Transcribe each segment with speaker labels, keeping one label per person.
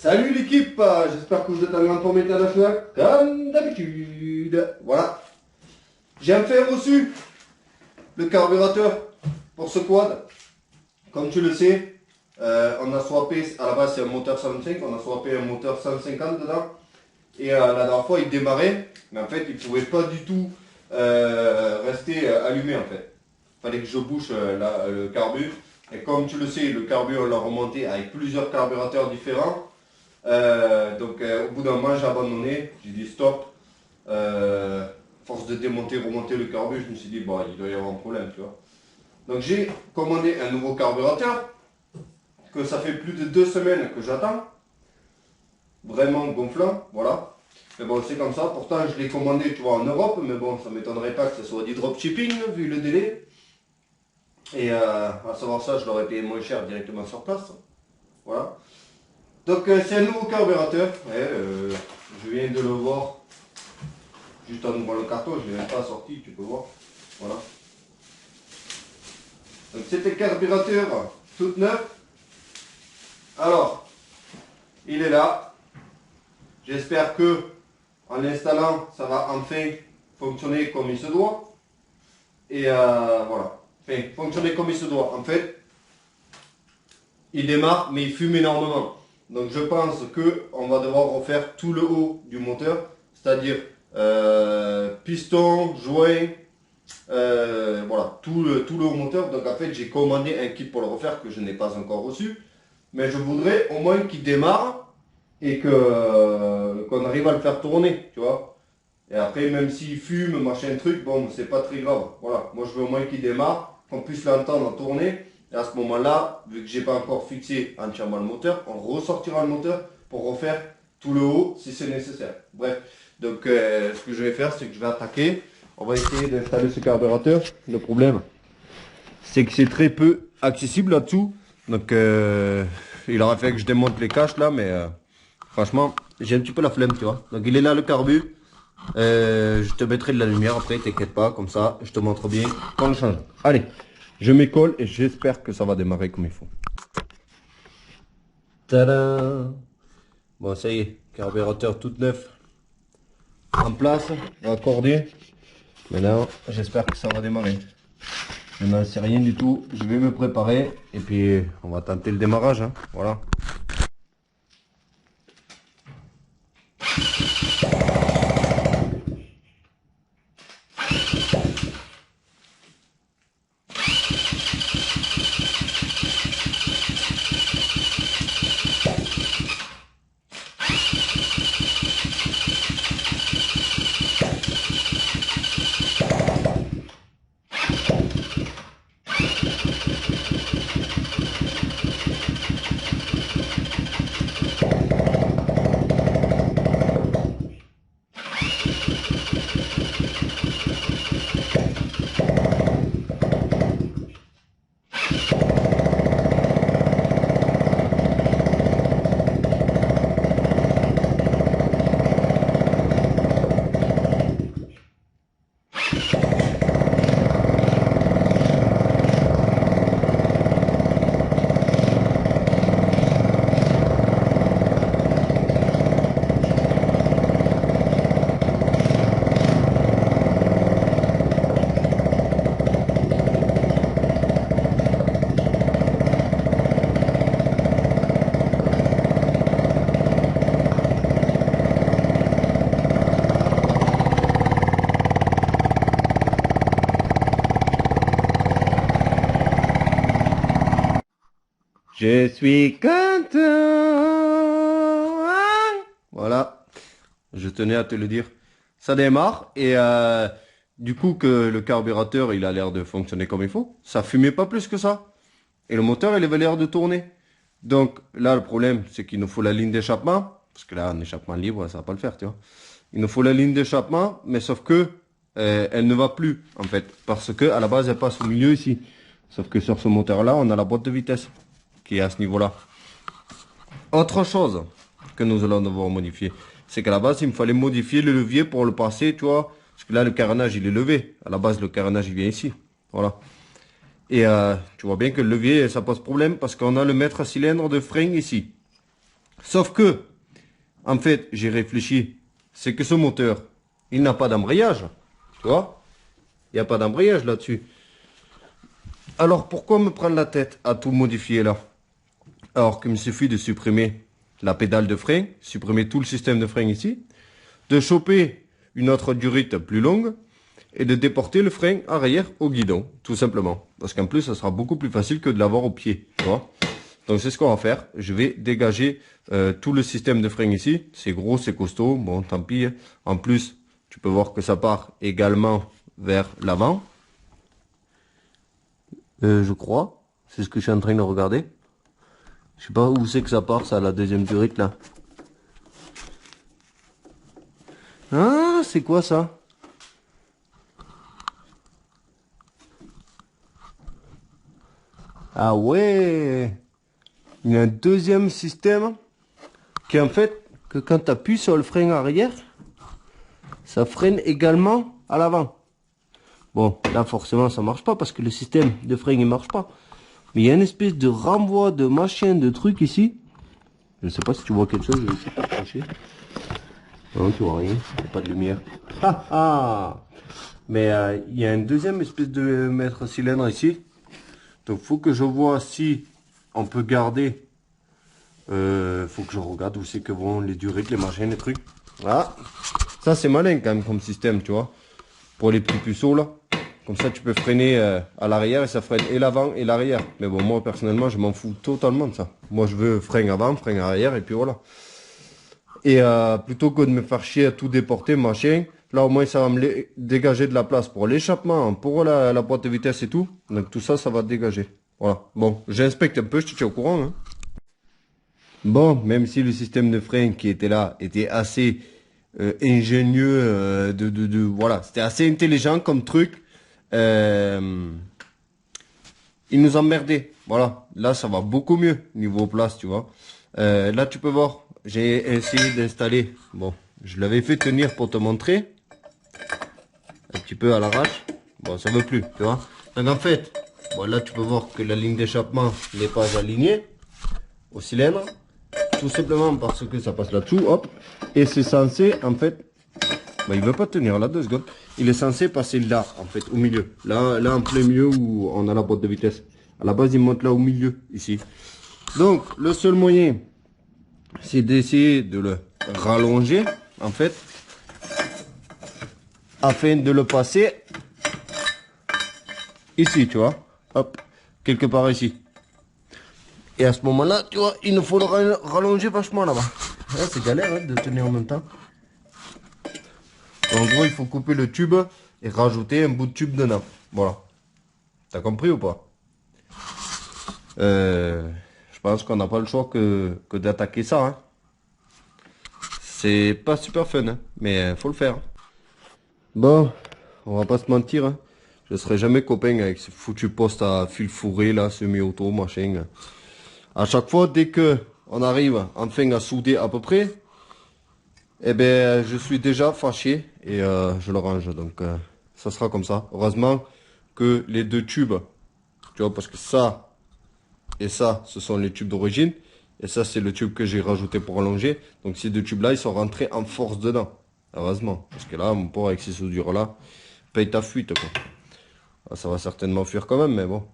Speaker 1: Salut l'équipe, j'espère que vous êtes en grande forme internationale, comme d'habitude. Voilà. J'ai enfin reçu le carburateur pour ce quad. Comme tu le sais, on a swappé, à la base c'est un moteur 125, on a swappé un moteur 150 dedans. Et la dernière fois il démarrait, mais en fait il ne pouvait pas du tout rester allumé en fait. Il fallait que je bouche le carbu. Et comme tu le sais, le carbu on l'a remonté avec plusieurs carburateurs différents. Au bout d'un moment j'ai abandonné, j'ai dit stop. Force de démonter, remonter le carbu, je me suis dit bon, il doit y avoir un problème, tu vois. Donc j'ai commandé un nouveau carburateur, que ça fait plus de 2 semaines que j'attends. Vraiment gonflant, voilà. Mais bon, c'est comme ça, pourtant je l'ai commandé, tu vois, en Europe, mais bon, ça m'étonnerait pas que ce soit du dropshipping, vu le délai. Et à savoir ça, je l'aurais payé moins cher directement sur place. Voilà. Donc c'est un nouveau carburateur, ouais, je viens de le voir juste en ouvrant le carton, je ne l'ai même pas sorti, tu peux voir. Voilà. Donc c'est un carburateur tout neuf. Alors, il est là. J'espère que en l'installant, ça va enfin fonctionner comme il se doit. Et voilà. Enfin, fonctionner comme il se doit. En fait, il démarre, mais il fume énormément. Donc je pense qu'on va devoir refaire tout le haut du moteur, c'est-à-dire piston, joint, voilà, tout le haut moteur. Donc en fait j'ai commandé un kit pour le refaire que je n'ai pas encore reçu. Mais je voudrais au moins qu'il démarre et qu'on arrive à le faire tourner, tu vois. Et après même s'il fume, machin truc, bon c'est pas très grave. Voilà, moi je veux au moins qu'il démarre, qu'on puisse l'entendre tourner. Et à ce moment-là, vu que j'ai pas encore fixé entièrement le moteur, on ressortira le moteur pour refaire tout le haut si c'est nécessaire. Bref, donc ce que je vais faire, c'est que je vais attaquer. On va essayer d'installer ce carburateur. Le problème, c'est que c'est très peu accessible là-dessous. Donc il aurait fait que je démonte les caches là, mais franchement, j'ai un petit peu la flemme, tu vois. Donc il est là le carbu. Je te mettrai de la lumière après, t'inquiète pas, comme ça, je te montre bien quand on le change. Allez. Je m'écolle et j'espère que ça va démarrer comme il faut. Tadam! Bon, ça y est, carburateur tout neuf en place, raccordé. Maintenant, j'espère que ça va démarrer. Je n'en sais rien du tout. Je vais me préparer et puis on va tenter le démarrage. Hein. Voilà. Je suis content. Voilà, je tenais à te le dire. Ça démarre et du coup que le carburateur il a l'air de fonctionner comme il faut. Ça fumait pas plus que ça. Et le moteur il avait l'air de tourner. Donc là le problème c'est qu'il nous faut la ligne d'échappement. Parce que là un échappement libre ça va pas le faire tu vois. Il nous faut la ligne d'échappement mais sauf que elle ne va plus en fait. Parce que à la base elle passe au milieu ici. Sauf que sur ce moteur là on a la boîte de vitesse qui est à ce niveau-là. Autre chose que nous allons devoir modifier, c'est qu'à la base, il me fallait modifier le levier pour le passer, tu vois. Parce que là, le carénage, il est levé. À la base, le carénage, il vient ici. Voilà. Et tu vois bien que le levier, ça pose problème parce qu'on a le mètre à cylindre de frein ici. Sauf que, en fait, j'ai réfléchi, c'est que ce moteur, il n'a pas d'embrayage, tu vois? Il n'y a pas d'embrayage là-dessus. Alors pourquoi me prendre la tête à tout modifier là? Alors qu'il me suffit de supprimer la pédale de frein, supprimer tout le système de frein ici, de choper une autre durite plus longue et de déporter le frein arrière au guidon, tout simplement. Parce qu'en plus, ça sera beaucoup plus facile que de l'avoir au pied, tu vois. Donc c'est ce qu'on va faire. Je vais dégager tout le système de frein ici. C'est gros, c'est costaud. Bon, tant pis. En plus, tu peux voir que ça part également vers l'avant. Je crois. C'est ce que je suis en train de regarder. Je sais pas où c'est que ça part, ça, la deuxième durite, là. Ah, c'est quoi ça? Ah ouais! Il y a un deuxième système qui en fait, que quand tu appuies sur le frein arrière, ça freine également à l'avant. Bon, là forcément ça marche pas parce que le système de frein il marche pas. Mais il y a une espèce de renvoi de machin, de truc ici. Je ne sais pas si tu vois quelque chose, je vais essayer de t'approcher. Non, tu vois rien, il n'y a pas de lumière. Ah, ah. Mais il y a une deuxième espèce de mètre cylindre ici. Donc faut que je vois si on peut garder. Faut que je regarde où c'est que vont les durées, les machins, les trucs. Ah, ça c'est malin quand même comme système, tu vois. Pour les petits puceaux là. Comme ça tu peux freiner à l'arrière et ça freine et l'avant et l'arrière. Mais bon, moi personnellement je m'en fous totalement de ça. Moi je veux frein avant, frein arrière et puis voilà. Et plutôt que de me faire chier à tout déporter, machin, là au moins ça va me dégager de la place pour l'échappement, pour la boîte de vitesse et tout. Donc tout ça, ça va dégager. Voilà. Bon, j'inspecte un peu, je te tiens au courant. Hein. Bon, même si le système de frein qui était là était assez ingénieux, voilà, c'était assez intelligent comme truc. Il nous emmerdait. Voilà, là ça va beaucoup mieux niveau place, tu vois. Là tu peux voir, j'ai essayé d'installer. Bon, je l'avais fait tenir pour te montrer. Un petit peu à l'arrache. Bon, ça veut plus, tu vois. Donc en fait, bon, là tu peux voir que la ligne d'échappement n'est pas alignée au cylindre. Tout simplement parce que ça passe là-dessous, hop. Et c'est censé, en fait, bah, il veut pas tenir là, 2 secondes. Il est censé passer là, en fait, au milieu. Là en plein milieu où on a la boîte de vitesse. À la base, il monte là au milieu, ici. Donc, le seul moyen, c'est d'essayer de le rallonger, en fait, afin de le passer ici, tu vois. Hop, quelque part ici. Et à ce moment-là, tu vois, il nous faut le rallonger vachement là-bas. Ouais, c'est galère hein, de tenir en même temps. En gros, il faut couper le tube et rajouter un bout de tube dedans. Voilà. T'as compris ou pas? Je pense qu'on n'a pas le choix que d'attaquer ça. Hein. C'est pas super fun, hein, mais faut le faire. Bon, on va pas se mentir. Hein. Je serai jamais copain avec ce foutu poste à fil fourré, là, semi-auto, machin. À chaque fois, dès que on arrive enfin à souder à peu près, eh ben, je suis déjà fâché et je le range. Donc, ça sera comme ça. Heureusement que les 2 tubes, tu vois, parce que ça et ça, ce sont les tubes d'origine. Et ça, c'est le tube que j'ai rajouté pour allonger. Donc, ces 2 tubes-là, ils sont rentrés en force dedans. Heureusement. Parce que là, mon pauvre, avec ces soudures-là, paye ta fuite, quoi. Ah, ça va certainement fuir quand même, mais bon.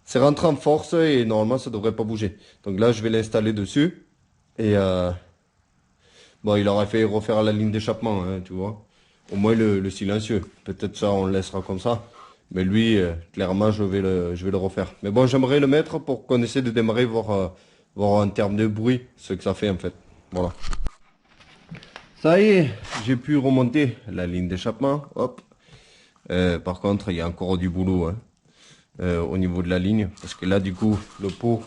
Speaker 1: C'est rentré en force et normalement, ça devrait pas bouger. Donc là, je vais l'installer dessus. Et bon, il aurait fait refaire la ligne d'échappement, hein, tu vois. Au moins le silencieux. Peut-être ça, on le laissera comme ça. Mais lui, clairement, je vais le refaire. Mais bon, j'aimerais le mettre pour qu'on essaie de démarrer, voir en termes de bruit, ce que ça fait en fait. Voilà. Ça y est, j'ai pu remonter la ligne d'échappement. Hop. Par contre, il y a encore du boulot hein, au niveau de la ligne. Parce que là, du coup, le pot,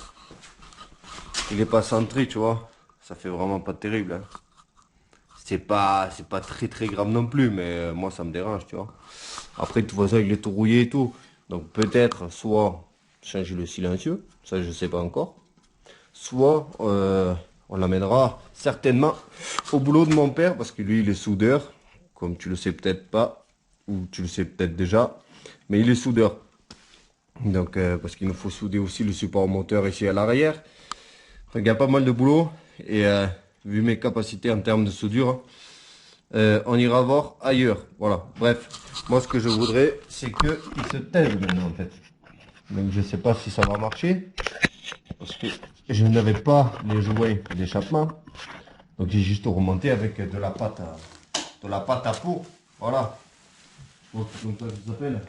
Speaker 1: il est pas centré, tu vois. Ça fait vraiment pas terrible. Hein. C'est pas très très grave non plus, mais moi ça me dérange, tu vois. Après, de toute façon, il est tout rouillé et tout. Donc peut-être soit changer le silencieux, ça je sais pas encore. Soit on l'amènera certainement au boulot de mon père, parce que lui il est soudeur, comme tu le sais peut-être pas, ou tu le sais peut-être déjà, mais il est soudeur. Donc parce qu'il nous faut souder aussi le support moteur ici à l'arrière. Donc il y a pas mal de boulot. et vu mes capacités en termes de soudure, on ira voir ailleurs. Voilà, bref, moi ce que je voudrais, c'est qu'il se taise maintenant en fait. Donc je sais pas si ça va marcher, parce que je n'avais pas les jouets d'échappement. Donc j'ai juste remonté avec de la pâte à peau. Voilà. Donc ça s'appelle.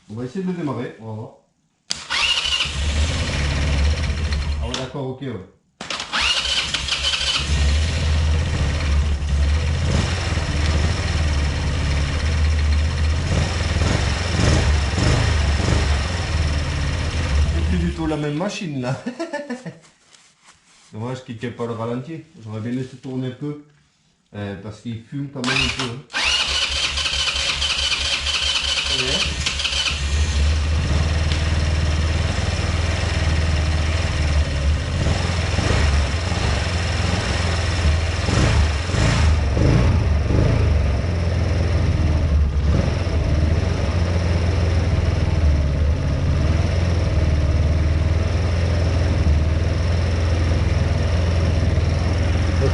Speaker 1: On va essayer de le démarrer, on va voir. Ah ouais, d'accord, ok, ouais. C'est plus du tout la même machine là. Dommage qu'il n'y ait pas le ralenti. J'aurais bien laissé tourner un peu. Parce qu'il fume quand même un peu.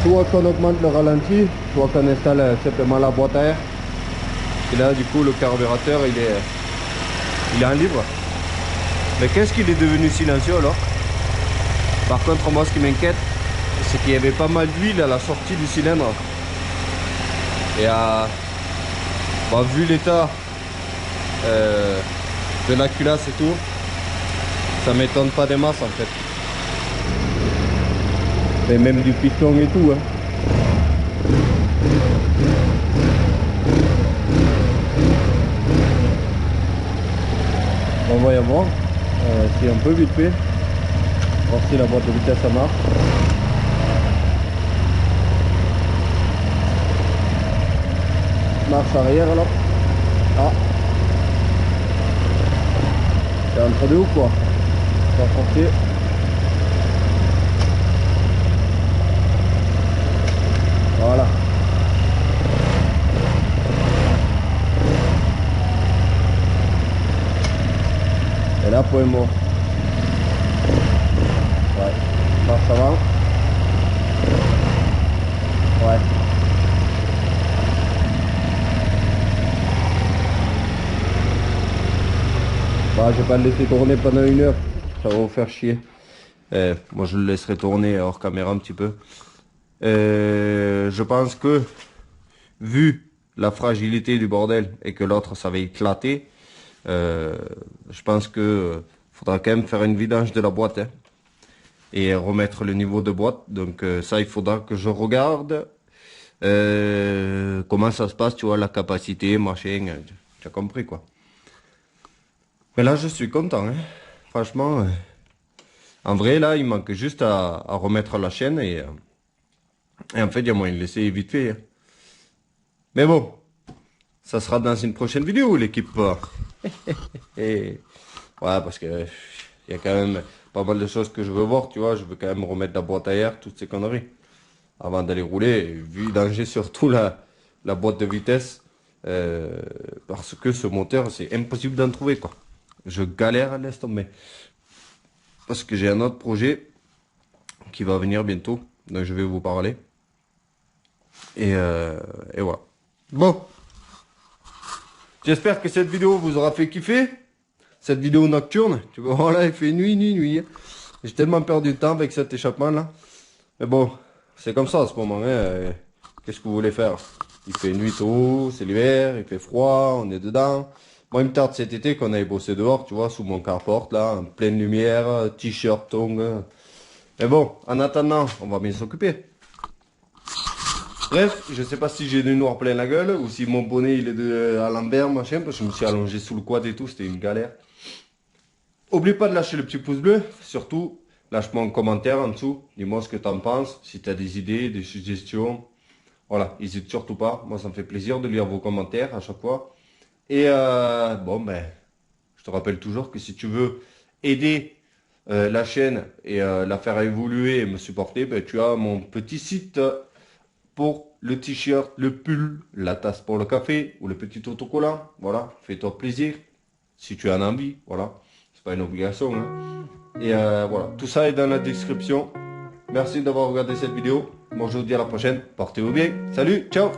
Speaker 1: Soit qu'on augmente le ralenti, soit qu'on installe simplement la boîte à air. Et là du coup le carburateur il est en libre. Mais qu'est-ce qu'il est devenu silencieux alors? Par contre moi ce qui m'inquiète, c'est qu'il y avait pas mal d'huile à la sortie du cylindre. Et vu l'état de la culasse et tout, ça m'étonne pas des masses en fait. Et même du piston et tout. Hein. On va y voir. C'est un peu vite fait. Voir si la boîte de vitesse ça marche. Marche arrière alors. Ah. C'est entre deux ou quoi? Ça va forcer. Voilà. Et là, point mort. Ouais. Marche avant. Ouais. Bah, je vais pas le laisser tourner pendant 1 heure. Ça va vous faire chier. Moi, je le laisserai tourner hors caméra un petit peu. Je pense que, vu la fragilité du bordel et que l'autre ça va éclater, je pense que faudra quand même faire une vidange de la boîte hein, et remettre le niveau de boîte. Donc ça, il faudra que je regarde comment ça se passe, tu vois, la capacité, machin, tu as compris quoi. Mais là, je suis content, hein. Franchement. En vrai, là, il manque juste à remettre la chaîne et en fait, il y a moyen de laisser vite fait. Hein. Mais bon, ça sera dans une prochaine vidéo, l'équipe. Et ouais, parce que il y a quand même pas mal de choses que je veux voir, tu vois. Je veux quand même remettre la boîte à air, toutes ces conneries, avant d'aller rouler. Vu danger surtout la boîte de vitesse, parce que ce moteur, c'est impossible d'en trouver, quoi. Je galère à laisse tomber. Parce que j'ai un autre projet qui va venir bientôt, donc je vais vous parler. Et voilà. Bon. J'espère que cette vidéo vous aura fait kiffer. Cette vidéo nocturne. Tu vois, voilà, il fait nuit. J'ai tellement perdu de temps avec cet échappement là. Mais bon, c'est comme ça en ce moment. Hein. Qu'est-ce que vous voulez faire? Il fait nuit tôt, c'est l'hiver, il fait froid, on est dedans. Moi, il me tarde cet été qu'on aille bosser dehors, tu vois, sous mon carport là, en pleine lumière, t-shirt, tongs. Mais bon, en attendant, on va bien s'occuper. Bref, je sais pas si j'ai du noir plein la gueule ou si mon bonnet il est à l'envers, machin, parce que je me suis allongé sous le quad et tout, c'était une galère. Oublie pas de lâcher le petit pouce bleu, surtout lâche-moi un commentaire en dessous, dis-moi ce que t'en penses, si t'as des idées, des suggestions. Voilà, n'hésite surtout pas, moi ça me fait plaisir de lire vos commentaires à chaque fois. Et bon ben, je te rappelle toujours que si tu veux aider la chaîne et la faire évoluer et me supporter, ben, tu as mon petit site pour le t-shirt, le pull, la tasse pour le café ou le petit autocollant. Voilà, fais-toi plaisir si tu en as envie. Voilà, c'est pas une obligation. Hein. Et voilà, tout ça est dans la description. Merci d'avoir regardé cette vidéo. Moi je vous dis à la prochaine. Portez-vous bien. Salut, ciao.